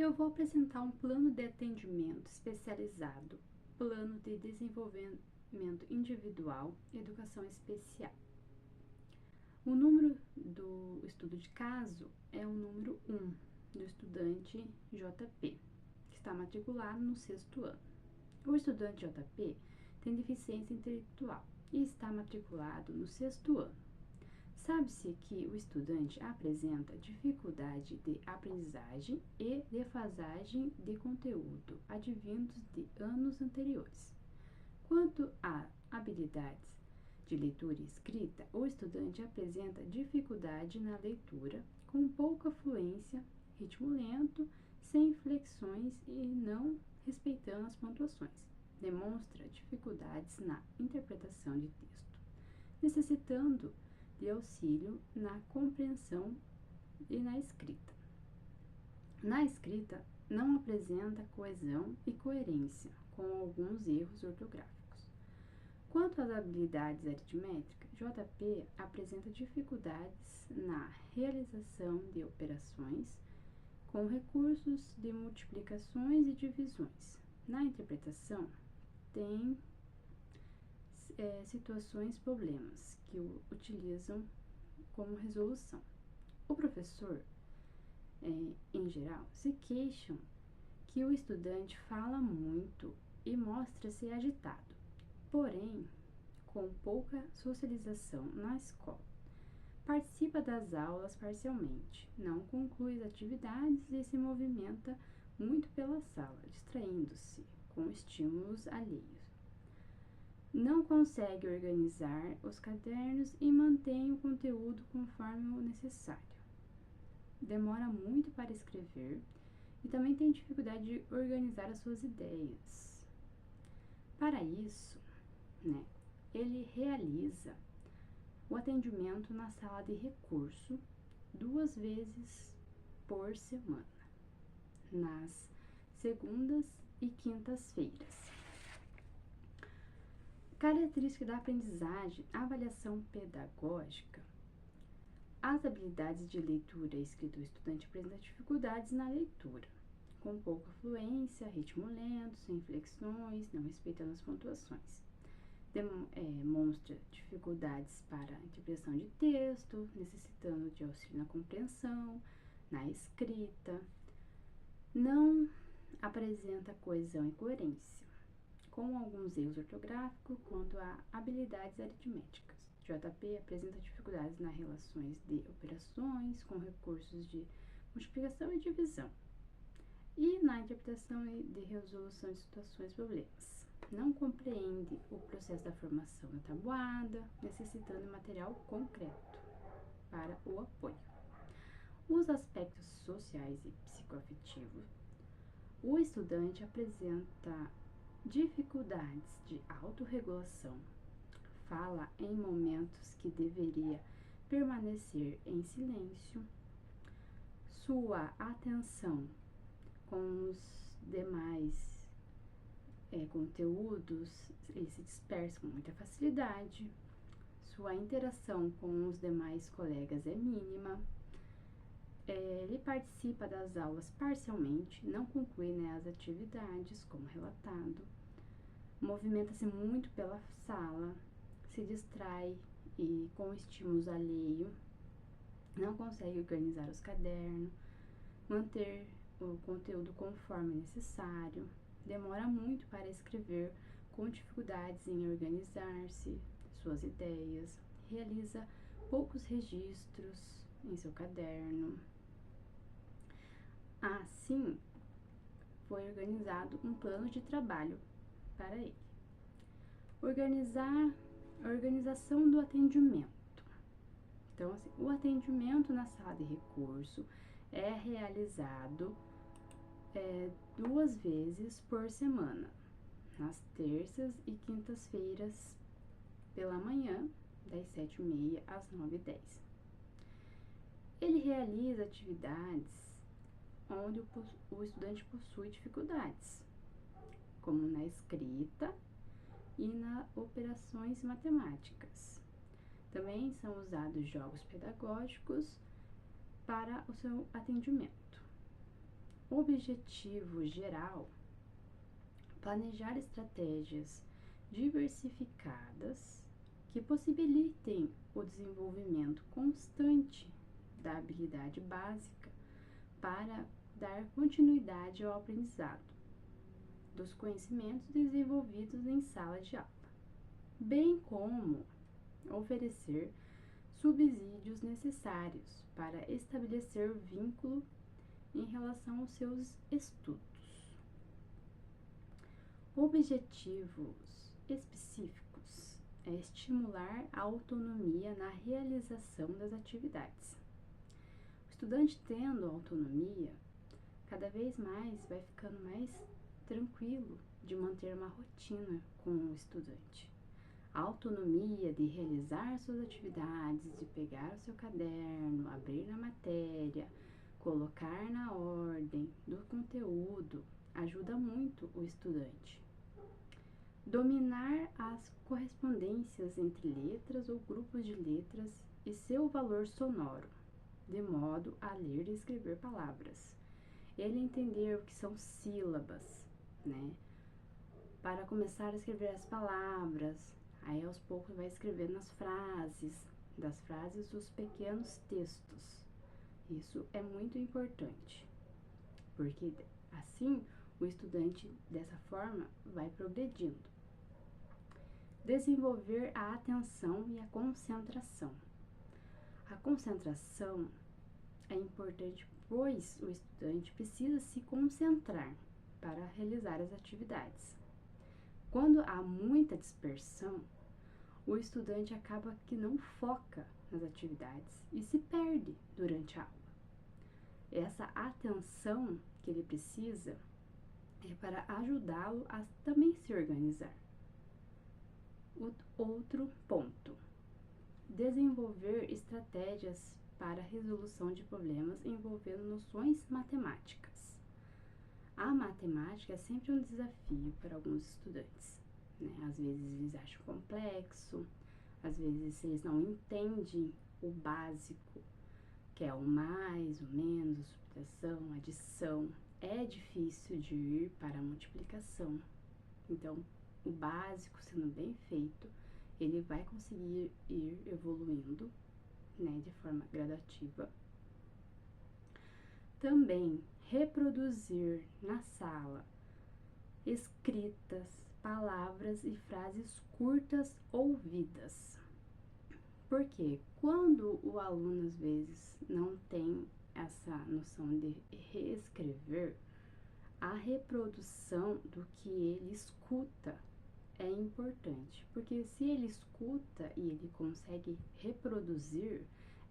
Eu vou apresentar um plano de atendimento especializado, plano de desenvolvimento individual, educação especial. O número do estudo de caso é o número 1 do estudante JP, que está matriculado no 6º ano. O estudante JP tem deficiência intelectual e está matriculado no 6º ano. Sabe-se que o estudante apresenta dificuldade de aprendizagem e defasagem de conteúdo advindos de anos anteriores. Quanto a habilidades de leitura e escrita, o estudante apresenta dificuldade na leitura, com pouca fluência, ritmo lento, sem inflexões e não respeitando as pontuações. Demonstra dificuldades na interpretação de texto, necessitando de auxílio na compreensão e na escrita. Na escrita, não apresenta coesão e coerência, com alguns erros ortográficos. Quanto às habilidades aritméticas, JP apresenta dificuldades na realização de operações com recursos de multiplicações e divisões. Na interpretação, tem situações, problemas que utilizam como resolução. O professor, em geral, se queixam que o estudante fala muito e mostra-se agitado, porém, com pouca socialização na escola. Participa das aulas parcialmente, não conclui as atividades e se movimenta muito pela sala, distraindo-se com estímulos alheios. Não consegue organizar os cadernos e mantém o conteúdo conforme o necessário. Demora muito para escrever e também tem dificuldade de organizar as suas ideias. Para isso, ele realiza o atendimento na sala de recurso 2 vezes por semana, nas segundas e quintas-feiras. Característica da aprendizagem, avaliação pedagógica. As habilidades de leitura e escrita do estudante apresentam dificuldades na leitura, com pouca fluência, ritmo lento, sem inflexões, não respeitando as pontuações. Demonstra dificuldades para a interpretação de texto, necessitando de auxílio na compreensão, na escrita. Não apresenta coesão e coerência, com alguns erros ortográficos quanto a habilidades aritméticas. JP apresenta dificuldades nas relações de operações com recursos de multiplicação e divisão e na interpretação e de resolução de situações e problemas. Não compreende o processo da formação da tabuada, necessitando de material concreto para o apoio. Os aspectos sociais e psicoafetivos. O estudante apresenta dificuldades de autorregulação, fala em momentos que deveria permanecer em silêncio, sua atenção com os demais conteúdos, ele se dispersa com muita facilidade, sua interação com os demais colegas é mínima, ele participa das aulas parcialmente, não conclui as atividades, como relatado, movimenta-se muito pela sala, se distrai e com estímulos alheios, não consegue organizar os cadernos, manter o conteúdo conforme necessário, demora muito para escrever, com dificuldades em organizar-se, suas ideias, realiza poucos registros em seu caderno. Assim, foi organizado um plano de trabalho para ele. Organização do atendimento. Então, assim, o atendimento na sala de recurso é realizado 2 vezes por semana, nas terças e quintas-feiras pela manhã, das 7h30 às 9h10. Ele realiza atividades onde o estudante possui dificuldades, como na escrita e nas operações matemáticas. Também são usados jogos pedagógicos para o seu atendimento. objetivo geral, planejar estratégias diversificadas que possibilitem o desenvolvimento constante da habilidade básica para dar continuidade ao aprendizado dos conhecimentos desenvolvidos em sala de aula, bem como oferecer subsídios necessários para estabelecer vínculo em relação aos seus estudos. Objetivos específicos é estimular a autonomia na realização das atividades. O estudante tendo autonomia, cada vez mais vai ficando mais tranquilo de manter uma rotina com o estudante. A autonomia de realizar suas atividades, de pegar o seu caderno, abrir a matéria, colocar na ordem do conteúdo, ajuda muito o estudante. Dominar as correspondências entre letras ou grupos de letras e seu valor sonoro, de modo a ler e escrever palavras. Ele entender o que são sílabas, né? Para começar a escrever as palavras, aí aos poucos vai escrevendo as frases, das frases os pequenos textos. Isso é muito importante, porque assim o estudante dessa forma vai progredindo. Desenvolver a atenção e a concentração. A concentração é importante, pois o estudante precisa se concentrar para realizar as atividades. Quando há muita dispersão, o estudante acaba que não foca nas atividades e se perde durante a aula. Essa atenção que ele precisa é para ajudá-lo a também se organizar. Outro ponto: desenvolver estratégias para a resolução de problemas envolvendo noções matemáticas. A matemática é sempre um desafio para alguns estudantes, né? Às vezes eles acham complexo, às vezes eles não entendem o básico, que é o mais, o menos, a subtração, a adição. É difícil de ir para a multiplicação. Então, o básico sendo bem feito, ele vai conseguir ir evoluindo, né, de forma gradativa. Também reproduzir na sala escritas, palavras e frases curtas ouvidas. Porque quando o aluno às vezes não tem essa noção de reescrever, a reprodução do que ele escuta é importante, porque se ele escuta e ele consegue reproduzir,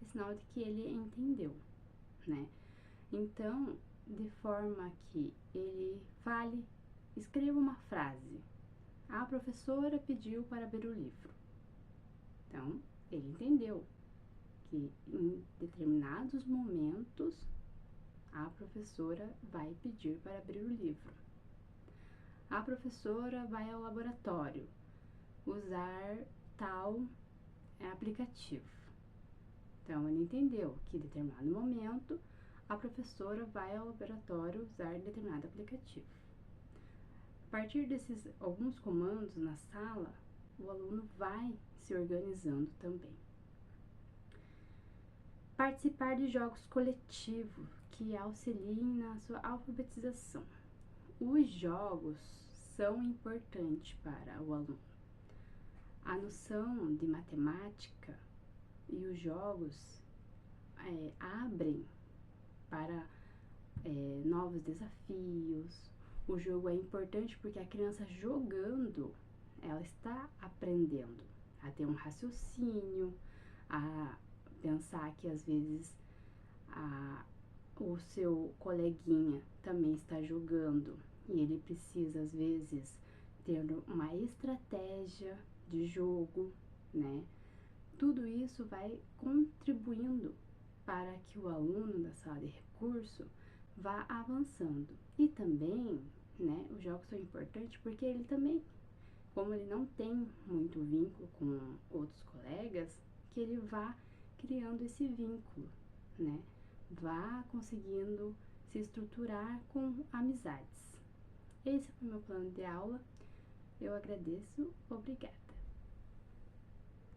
é sinal de que ele entendeu, né? Então, de forma que ele fale, escreva uma frase. A professora pediu para abrir o livro. Então, ele entendeu que em determinados momentos a professora vai pedir para abrir o livro. A professora vai ao laboratório usar tal aplicativo. Então, ele entendeu que em determinado momento a professora vai ao laboratório usar determinado aplicativo. A partir desses alguns comandos na sala, o aluno vai se organizando também. Participar de jogos coletivos que auxiliem na sua alfabetização. Os jogos são importantes para o aluno. A noção de matemática e os jogos abrem para novos desafios. O jogo é importante porque a criança jogando, ela está aprendendo a ter um raciocínio, a pensar que às vezes o seu coleguinha também está jogando e ele precisa às vezes ter uma estratégia de jogo, né? Tudo isso vai contribuindo para que o aluno da sala de recurso vá avançando. E também, né, os jogos são importantes porque ele também, como ele não tem muito vínculo com outros colegas, que ele vá criando esse vínculo, né? Vá conseguindo se estruturar com amizades. Esse foi meu plano de aula. Eu agradeço. Obrigada.